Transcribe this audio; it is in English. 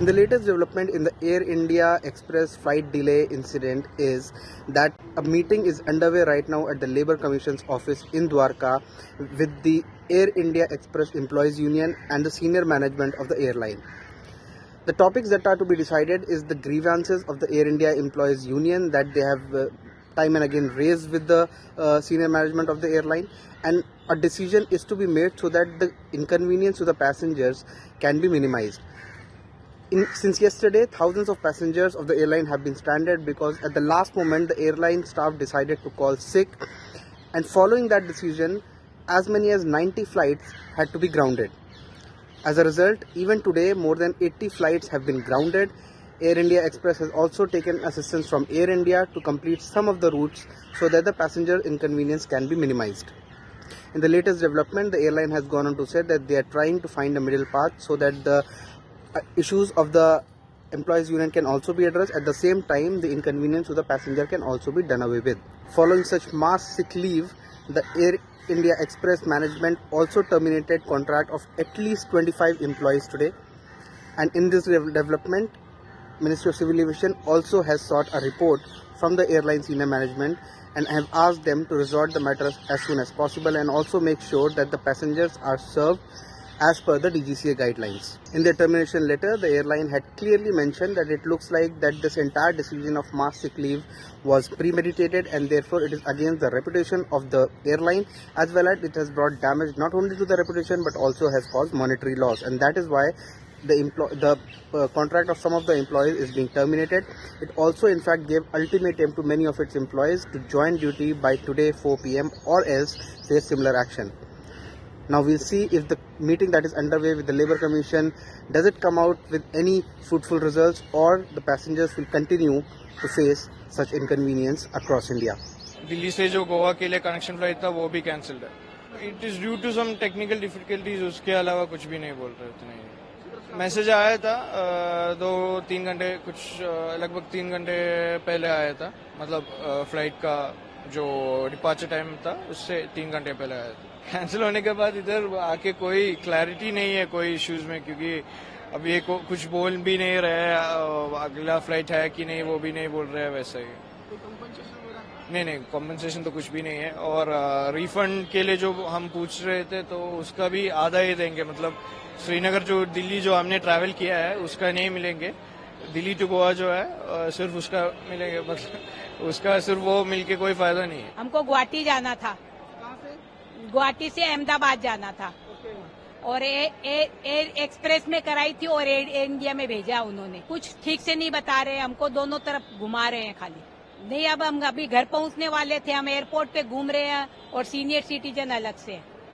The latest development in the Air India Express flight delay incident is that a meeting is underway right now at the Labour Commission's office in Dwarka with the Air India Express Employees Union and the senior management of the airline. The topics that are to be decided is the grievances of the Air India Employees Union that they have time and again raised with the senior management of the airline, and a decision is to be made so that the inconvenience to the passengers can be minimized. Since yesterday, thousands of passengers of the airline have been stranded because at the last moment the airline staff decided to call sick, and following that decision, as many as 90 flights had to be grounded. As a result, even today more than 80 flights have been grounded. Air India Express has also taken assistance from Air India to complete some of the routes so that the passenger inconvenience can be minimized. In the latest development, the airline has gone on to say that they are trying to find a middle path so that the issues of the employees union can also be addressed. At the same time, the inconvenience to the passenger can also be done away with. Following such mass sick leave, the Air India Express management also terminated contract of at least 25 employees today. And in this development, Ministry of Civil Aviation also has sought a report from the airline senior management and have asked them to resolve the matters as soon as possible and also make sure that the passengers are served as per the DGCA guidelines. In their termination letter, the airline had clearly mentioned that it looks like that this entire decision of mass sick leave was premeditated and therefore it is against the reputation of the airline, as well as it has brought damage not only to the reputation but also has caused monetary loss, and that is why the contract of some of the employees is being terminated. It also in fact gave ultimatum to many of its employees to join duty by today 4 p.m. or else face similar action. Now we'll see if the meeting that is underway with the Labour Commission, does it come out with any fruitful results, or the passengers will continue to face such inconvenience across India. Delhi से जो गोवा के लिए connection flight था वो भी cancelled है. It is due to some technical difficulties, उसके अलावा कुछ भी नहीं बोल रहे थे. मैसेज आया था 2-3 घंटे, कुछ लगभग 3 घंटे पहले आया था. मतलब फ्लाइट का जो डिपार्चर टाइम था उससे 3 घंटे पहले आया था. कैंसिल होने के बाद इधर आके कोई क्लैरिटी नहीं है कोई इश्यूज में, क्योंकि अब ये कुछ बोल भी नहीं रहे. अगला फ्लाइट है कि नहीं वो भी नहीं बोल रहे हैं. वैसे ही नहीं, कॉम्पनसेशन तो कुछ भी नहीं है. और रिफंड के लिए जो हम पूछ रहे थे तो उसका भी आधा ही देंगे. मतलब श्रीनगर जो दिल्ली जो हमने ट्रैवल किया है उसका नहीं मिलेंगे. दिल्ली टू गोवा जो है सिर्फ उसका मिलेंगे. मतलब उसका सिर्फ वो मिलके कोई फायदा नहीं है. हमको गुवाहाटी जाना था, गुवाहाटी से अहमदाबाद जाना था और एयर एक्सप्रेस में कराई थी और एयर इंडिया में भेजा उन्होंने. कुछ ठीक से नहीं बता रहे हमको, दोनों तरफ घुमा रहे हैं खाली. नहीं, अब हम अभी घर पहुंचने वाले थे, हम एयरपोर्ट पे घूम रहे हैं और सीनियर सिटीजन अलग से.